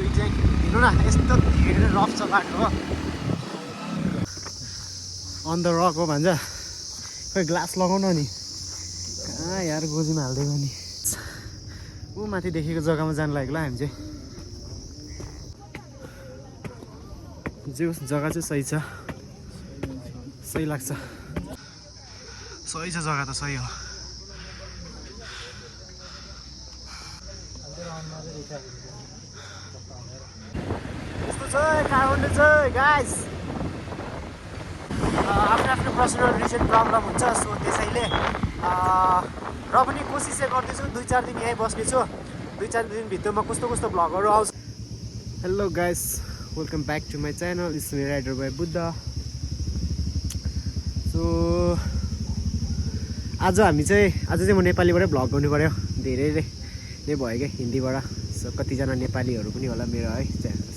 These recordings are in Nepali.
भ्यू चाहिँ हेर्नु न यस्तो धेरै रफ छ बाटो हो अन द रक हो भन्छ खोइ ग्लास लगाउन नि कहाँ यार गोजीमा हाल्दै गयो नि ऊ माथि देखेको जग्गामा जानु लागेको ल हामी चाहिँ जे होस् जग्गा चाहिँ सही छ सही लाग्छ सही छ जग्गा त सही हो यस्तो छ काठमाडौँ चाहिँ गाइस आफ्नो आफ्नो पर्सनल रिजन प्रब्लम हुन्छ सो त्यसैले र पनि कोसिस चाहिँ गर्दैछु 2-4 दिन यहीँ बस्नेछु 2-4 दिनभित्रमा कस्तो कस्तो भ्लगहरू आउँछ hello guys welcome back to my channel it's me rider by Buddha so आज चाहिँ म नेपालीबाटै भ्लग गर्नु पऱ्यो धेरै नै भयो क्या हिन्दीबाट सो कतिजना नेपालीहरू पनि होला मेरो है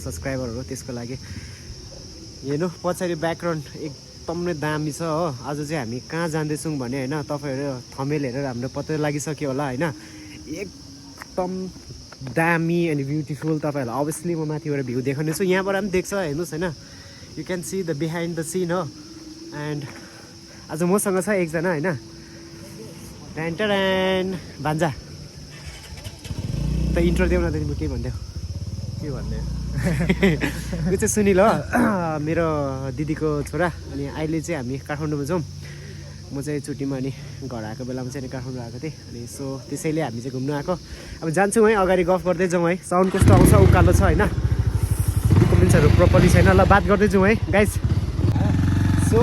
सब्सक्राइबरहरू त्यसको लागि हेर्नु पछाडि ब्याकग्राउन्ड एकदम नै दामी छ हो आज चाहिँ हामी कहाँ जाँदैछौँ भने होइन तपाईँहरू थमेल हेरेर हाम्रो पत्ता लागिसक्यो होला होइन एकदम दामी अनि ब्युटिफुल तपाईँहरूलाई अभियसली म माथिबाट भ्यू देखाउनेछु यहाँबाट पनि देख्छ हेर्नुहोस् होइन you can see the behind the scene हो एन्ड आज मसँग छ एकजना होइन ट्यान भान्जा त इन्ट्रो देऊ न त तिम्रो के भनिदेऊ के भन्ने यो चाहिँ सुनिल हो मेरो दिदीको छोरा अनि अहिले चाहिँ हामी काठमाडौँमा छौँ म चाहिँ छुट्टीमा अनि घर आएको बेलामा चाहिँ काठमाडौँ आएको थिएँ अनि सो त्यसैले हामी चाहिँ घुम्नु आएको अब जान्छौँ है अगाडि गफ गर्दै जाउँ है साउन्ड कस्तो आउँछ उकालो छ होइन कमेन्ट्सहरू प्रपरली छैन ल बात गर्दै जाउँ है गाइस सो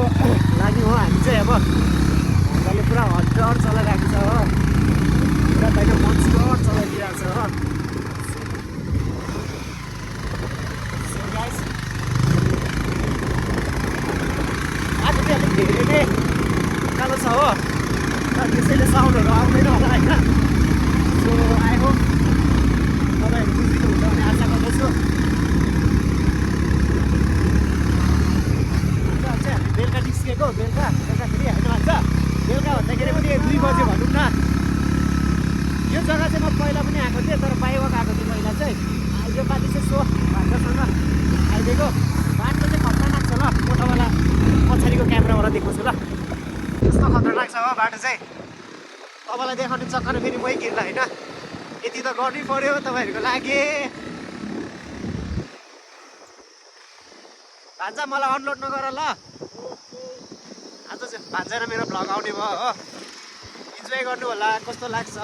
लाग्यो हो हामी चाहिँ अब हामीलाई पुरा हटर चलाइरहेको छ हो पुरा बाहिर मन्स्टर चलाइदिइरहेको छ हो आज चाहिँ अलिक धेरै नै उकालो छ हो त्यसैले साउन्डहरू आउँदैन होला होइन सो आई होप तपाईँहरू बुझिदिनुहुन्छ भन्ने आशा गर्दछु चाहिँ हामी बेलुका निस्केको बेलुका फेरि होइन भन्छ बेलुका भन्दाखेरि पनि 2 बजे भनौँ न यो जग्गा चाहिँ म पहिला पनि आएको थिएँ तर बाइवक आएको थिएँ पहिला चाहिँ यो पालि चाहिँ सो भान्जासँग आइदिएको बाटो चाहिँ खतरनाक छ ल म तपाईँलाई पछाडिको क्यामेराबाट देखाउँछु ल यस्तो खतरनाक छ हो बाटो चाहिँ तपाईँलाई देखाउने चक्कर फेरि मै गिर्दा होइन यति त गर्नै पऱ्यो तपाईँहरूको लागि भान्जा मलाई अनलोड नगर ल आज चाहिँ भान्जा र मेरो भ्लग आउने भयो हो इन्जोय गर्नु होला कस्तो लाग्छ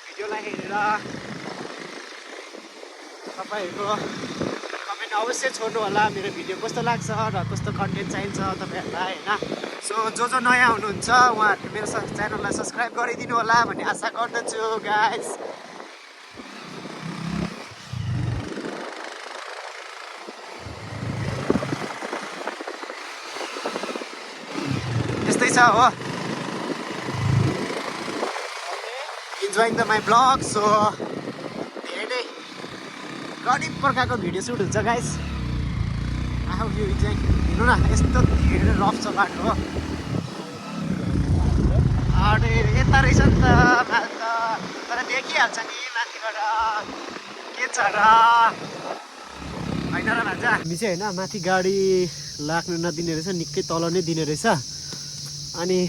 भिडियोलाई हेरेर तपाईँहरूको कमेन्ट अवश्य छोड्नु होला मेरो भिडियो कस्तो लाग्छ र कस्तो कन्टेन्ट चाहिन्छ तपाईँहरूलाई होइन सो जो नयाँ हुनुहुन्छ उहाँहरूले मेरो च्यानललाई सब्सक्राइब गरिदिनु होला भन्ने आशा गर्दछु गाइस यस्तै छ हो enjoying the my blog so धेरै गरिब प्रकारको भिडियो सुट हुन्छ गाइस आफू भ्यू चाहिँ हेर्नु न यस्तो धेरै रफ छ बाटो हो अरे यता रहेछ नि त तर देखिहाल्छ नि माथिबाट के छ र होइन र भान्जा हामी चाहिँ होइन माथि गाडी लाग्नु नदिने रहेछ निकै तल नै दिने रहेछ अनि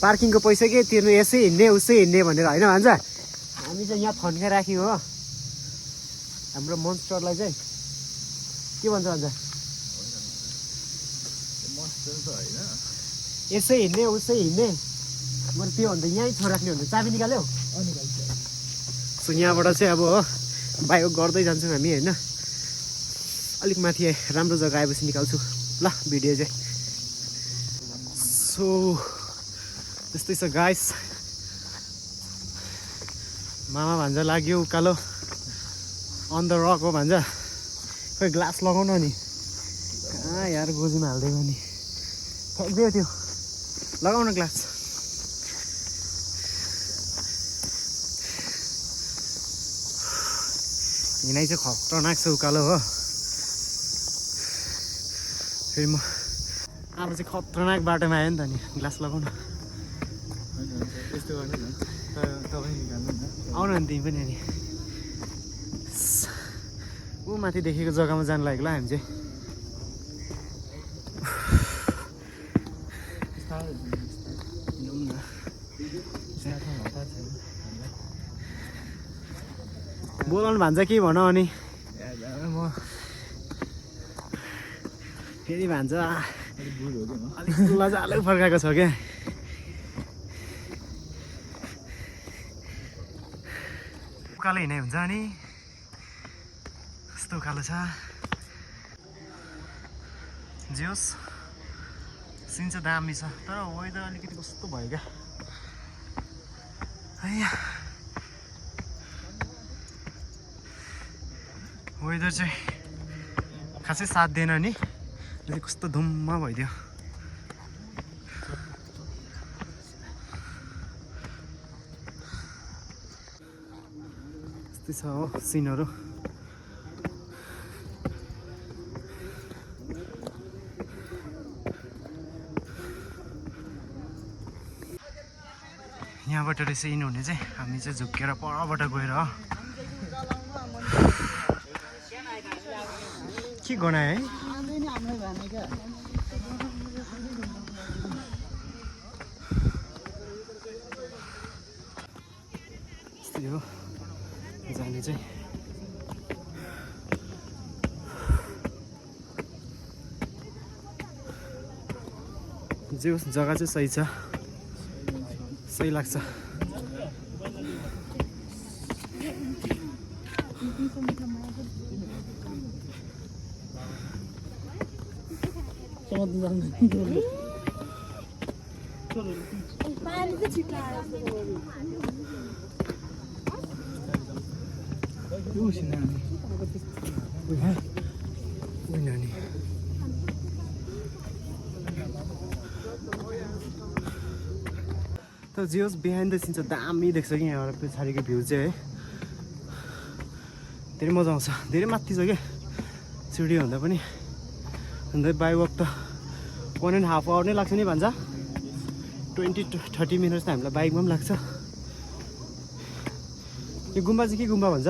पार्किङको पैसा के तिर्नु यसै हिँड्ने उसै हिँड्ने भनेर होइन भान्जा हामी चाहिँ यहाँ थन्काइ राख्यौँ हो हाम्रो मोन्स्टरलाई चाहिँ के भन्छ भन्छ यसै हिँड्ने उसै हिँड्ने मैले त्यो भन्दा यहीँ छोराख्ने भन्दा चाबी निकाल्यौ सो यहाँबाट चाहिँ अब हो बाइक गर्दै जान्छौँ हामी होइन अलिक माथि राम्रो जग्गा आएपछि निकाल्छु ल भिडियो चाहिँ सो त्यस्तै छ गाइस मामा भान्जा लाग्यो उकालो अन द रक हो भान्जा खोइ ग्लास लगाउन नि कहाँ यार गोजीमा हाल्दै गयो नि फ्याँक्दियो त्यो लगाउन ग्लास हिँडाइ चाहिँ खतरनाक छ उकालो हो फेरि म अब चाहिँ खतरनाक बाटोमा आयो नि त नि ग्लास लगाउन यस्तो गर्नु न तपाईँ निकाल्नु न आउनु नि तिमी पनि अनि ऊ माथि देखेको जग्गामा जानु लागेको ल हामी चाहिँ बोलाउनु भन्छ के भन अनि म फेरि भन्छ अलिक लजाले फर्काएको छ क्या उकालो हिँडाइ हुन्छ अनि कस्तो उकालो छ जियोस् सिन चाहिँ दामी छ तर वेदर अलिकति कस्तो भयो क्या वेदर चाहिँ खासै साथ दिएन नि कस्तो धुम्म भइदियो यस्तै छ हो सिनहरू यहाँबाट रहेछ इन हुने चाहिँ हामी चाहिँ झुक्केर परबाट गएर हो के गनायो है यस्तै हो जाने चाहिँ जे होस् जग्गा चाहिँ सही छ सही लाग्छ तर जे होस् बिहाइन्ड द सिन चाहिँ दामी देख्छ कि यहाँबाट पछाडिको भ्यू चाहिँ है धेरै मजा आउँछ धेरै माथि छ क्या सिडी भन्दा पनि अन्त बाई वक त 1.5 आवर नै लाग्छ नि भन्छ 20 to 30 मिनट्स त हामीलाई बाइकमा पनि लाग्छ यो गुम्बा चाहिँ के गुम्बा भन्छ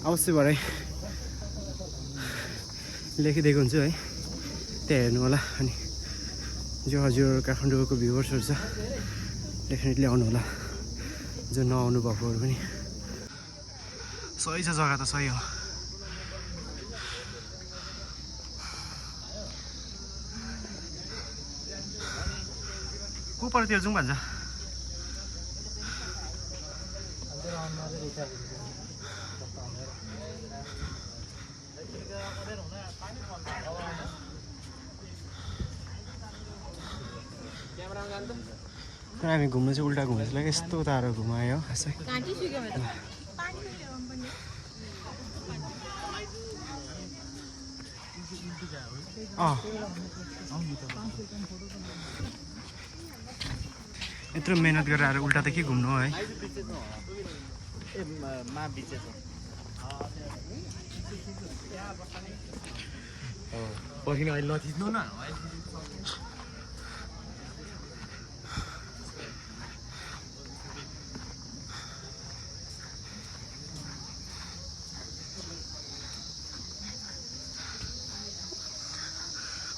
अवश्य भरे लेखिदिएको हुन्छु है त्यहाँ हेर्नु होला अनि जो हजुर काठमाडौँको भ्युवर्सहरू छ डेफिनेटली आउनु होला जो नआउनु भएकोहरू पनि सही छ जग्गा त सही हो को परतिर जाउँ भन्छ तर हामी घुम्नु चाहिँ उल्टा घुम्नु चाहिँ यस्तो तारो घुमायो खासै यत्रो मेहनत गरेर आएर उल्टा त के घुम्नु हो है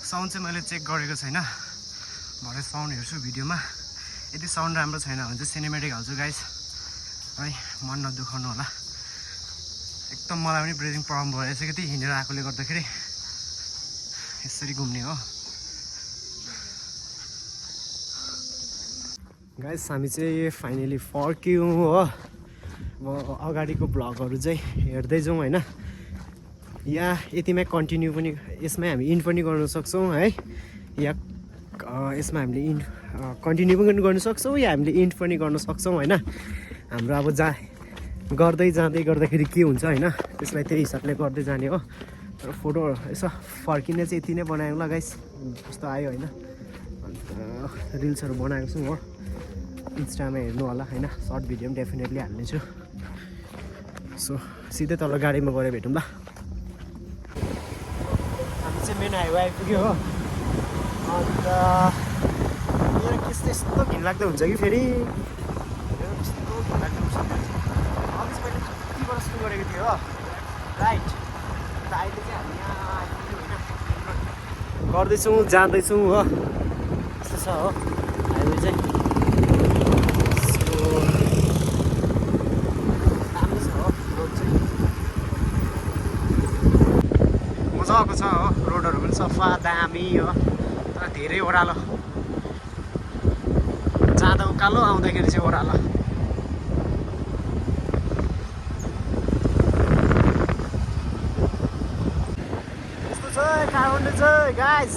साउन्ड चाहिँ मैले चेक गरेको छैन भरे साउन्ड हेर्छु भिडियोमा यदि साउन्ड राम्रो छैन भने चाहिँ सिनेमेटिक हाल्छु गाइस है मन नदुखाउनु होला एकदम मलाई पनि ब्रिदिङ प्रब्लम भइरहेछ कि त्यही हिँडेर आएकोले गर्दाखेरि यसरी घुम्ने हो गाइस हामी चाहिँ फाइनली फर्क्यौँ हो अब अगाडिको भ्लगहरू चाहिँ हेर्दै जाउँ होइन या यतिमै कन्टिन्यू पनि यसमै हामी इन पनि गर्न सक्छौँ है या यसमा हामीले इन कन्टिन्यू पनि गर्न सक्छौँ या हामीले इन्ड पनि गर्न सक्छौँ होइन हाम्रो अब गर्दै जाँदै गर्दाखेरि के हुन्छ होइन त्यसलाई त्यही हिसाबले गर्दै जाने हो तर फोटो यसो फर्किने चाहिँ यति नै बनायौँ ल गाइस कस्तो आयो होइन अन्त रिल्सहरू बनाएको छु हो इन्स्टामा हेर्नु होला होइन सर्ट भिडियो पनि डेफिनेटली हाल्नेछु सो सिधै तल गाडीमा गएर भेटौँ ल हामी चाहिँ मेन हाइवे आइपुग्यो हो अन्त यहाँ त्यस्तो यस्तो घिनलाग्दो हुन्छ कि फेरि यस्तो घिनलाग्दो हुन्छ क्रसिङ गरेको थियो हो राइट। अन्त अहिले चाहिँ हामी यहाँ आइपुग्यौँ होइन, गर्दैछौँ जाँदैछौँ हो, यस्तो छ हो हाइवे चाहिँ। राम्रो छ हो रोड चाहिँ, मजाको छ हो, रोडहरू पनि सफा दामी हो, तर धेरै ओह्रालो, जाँदा उकालो आउँदाखेरि चाहिँ ओह्रालो। यस्तो छ काठमाडौँ चाहिँ गाइस।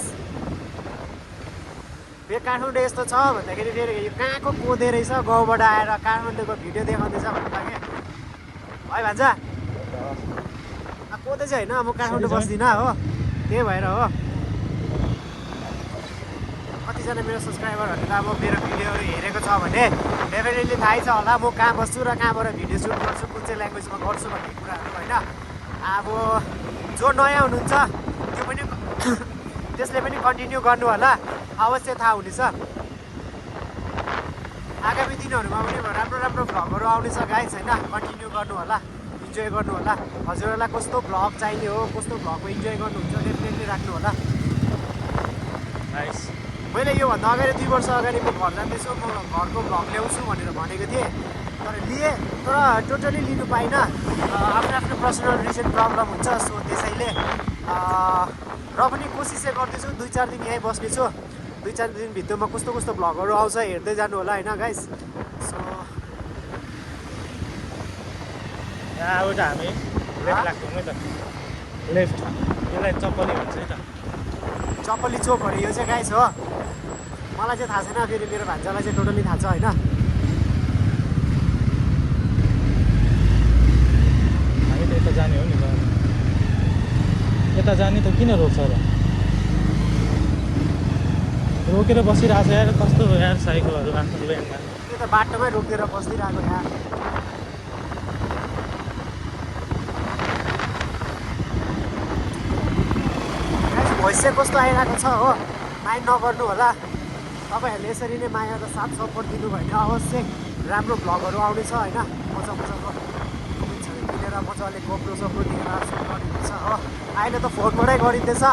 यो काठमाडौँ यस्तो छ भन्दाखेरि फेरि यो कहाँको कोदे रहेछ गाउँबाट आएर काठमाडौँको भिडियो देखाउँदैछ भन्नु लाग्यो है भान्जा। कोदे चाहिँ होइन, म काठमाडौँ बस्दिनँ हो, त्यही भएर हो। कतिजना मेरो सब्सक्राइबरहरूले अब मेरो भिडियोहरू हेरेको छ भने डेफिनेटली थाहै छ होला म कहाँ बस्छु र कहाँबाट भिडियो सुट गर्छु, कुन चाहिँ ल्याङ्ग्वेजमा गर्छु भन्ने कुराहरू होइन। अब जो नयाँ हुनुहुन्छ त्यो पनि त्यसले पनि कन्टिन्यू गर्नु होला, अवश्य थाहा हुनेछ। आगामी दिनहरूमा पनि राम्रो राम्रो भ्लगहरू आउनेछ गाइस होइन, कन्टिन्यू गर्नु होला, इन्जोय गर्नु होला। हजुरहरूलाई कस्तो भ्लग चाहिने हो, कस्तो भ्लगको इन्जोय गर्नुहुन्छ डेफिनेटली राख्नु होला। नाइस। मैले योभन्दा अगाडि 2 वर्ष अगाडि म घर जाँदैछु, म घरको भ्लग ल्याउँछु भनेर भनेको थिएँ, तर लिएँ, तर टोटली लिनु पाइनँ। आफ्नो आफ्नो पर्सनल रिजन प्रब्लम हुन्छ, सो त्यसैले र पनि कोसिस चाहिँ गर्दैछु 2-4 दिन यहीँ बस्नेछु। 2-4 दिनभित्रमा कस्तो कस्तो भ्लगहरू आउँछ हेर्दै जानु होला होइन गाइस। सो यहाँबाट हामी लेफ्ट लाग्छौँ है त, लेफ्ट। यसलाई चप्पली भन्छ है त, चप्पली चोकहरू यो चाहिँ गाइस हो। मलाई चाहिँ थाहा छैन, फेरि मेरो भान्जालाई चाहिँ टोटली थाहा छ होइन। हामी त यता जाने हो नि त, यता जाने त किन रोक्छ र, रोकेर बसिरहेको छ यार, कस्तो यार साइकलहरू आफ्नो लेनमा। त्यो त बाटोमै रोकेर बसिरहेको यहाँ। भोइस चाहिँ कस्तो आइरहेको छ हो, माइन्ड नगर्नु होला। तपाईँहरूले यसरी नै माया र साथ सपोर्ट दिनुभयो भने अवश्य राम्रो भ्लगहरू आउनेछ होइन। मजा मजाको इक्विपमेन्ट्सहरू किनेर मजाले गोप्रो सोप्रो दिएर सुट गरिँदैछ हो। अहिले त फोनबाटै गरिँदैछ,